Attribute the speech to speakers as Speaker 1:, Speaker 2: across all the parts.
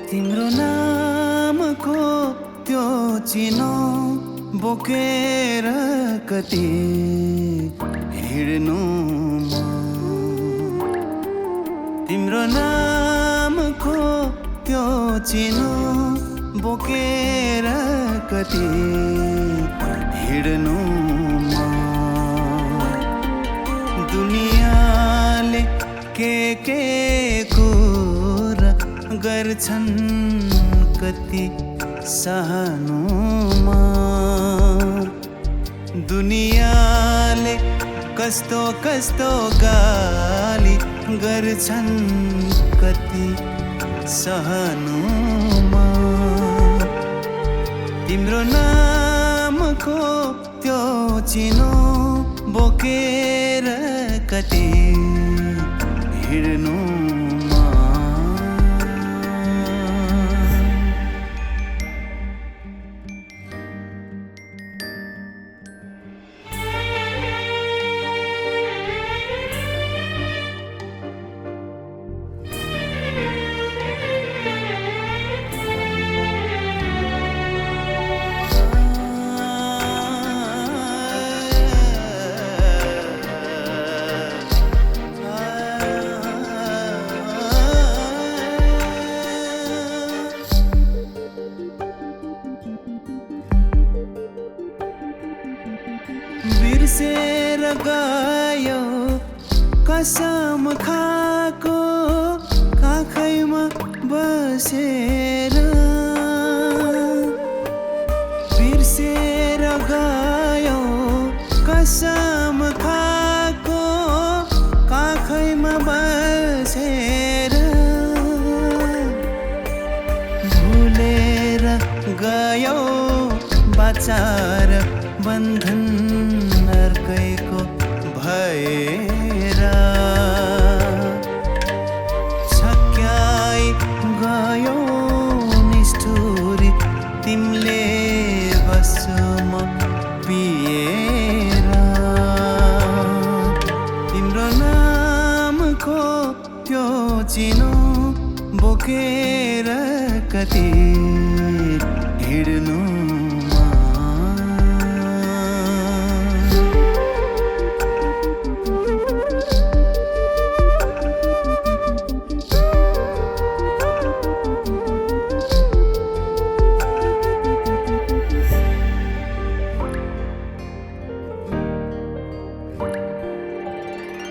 Speaker 1: तिम्रो नामको त्यो चिनो बोकेर कति हिँड्नु म। तिम्रो नामको त्यो चिनो बोकेर कति हिँड्नु म। दुनियाले के कुरा गर्छन् कति सहनुमा। दुनियाले कस्तो कस्तो गाली गर्छन् कति सहनुमा। तिम्रो नामको त्यो चिनो बोकेर कति हिँड्नु बिर्सेर गयो कसम खाको काखैमा बसेर। बिर्सेर गयो कसम खाको काखैमा बसेर। भुलेर गयो बाचार बन्धन अर्कैको भएर। छक्याइ गयो निष्ठुरी तिमीले बसम पिएर। तिम्रो नामको त्यो चिनो बोकेर कति हिँड्नु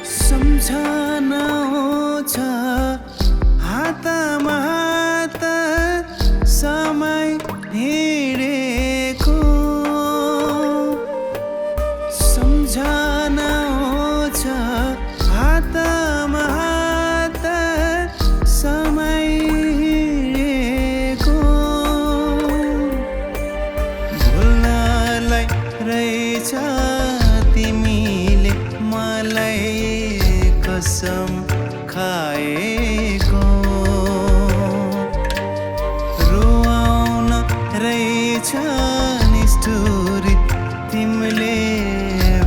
Speaker 1: सम्झना छ हातमा हात समय हिँडेको। सम्झना छ हातमा हात समय हिँडेको। भुल्नलाई रहेछ तिमीले मलाई कसम खाएको। रुवाउन रहेछ निष्ठुरी तिमीले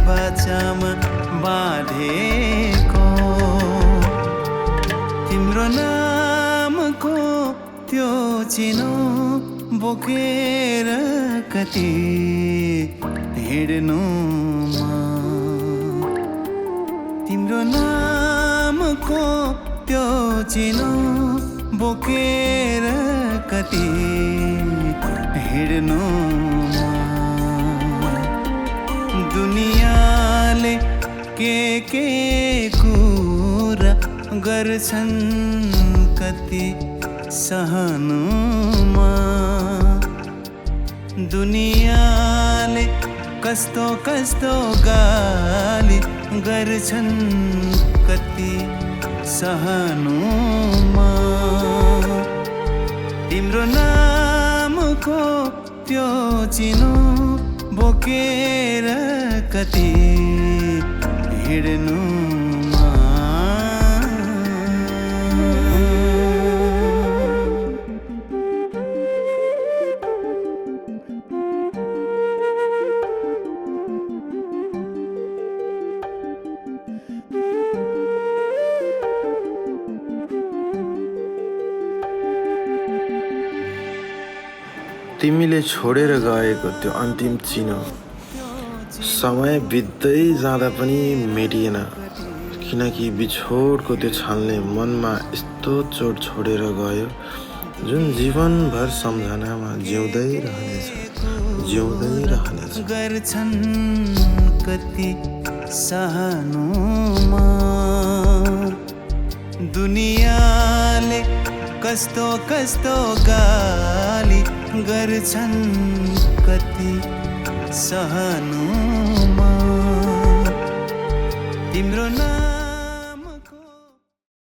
Speaker 1: बाचामा बाँधेको। तिम्रो नामको त्यो चिनो बोकेर कति हिँड्नु म। तिम्रो नामको त्यो चिनो बोकेर कति हिँड्नु म। दुनियाले के कुरा गर्छन् कति सहनुमा। दुनियाले कस्तो कस्तो गाली गर्छन् कति सहनुमा तिम्रो नामको त्यो चिनो बोकेर कति हिँड्नुमा
Speaker 2: तिमीले छोडेर गएको त्यो अन्तिम चिनो समय बित्दै जाँदा पनि मेटिएन, किनकि बिछोडको त्यो छालले मनमा यस्तो चोट छोडेर गयो जुन जीवनभर सम्झनामा जिउँदै रहनेछ।
Speaker 1: गर्छन् कति सहनुमा दुनियाँले कस्तो कस्तो गाली गर्छन् कति सहनुमा तिम्रो नाम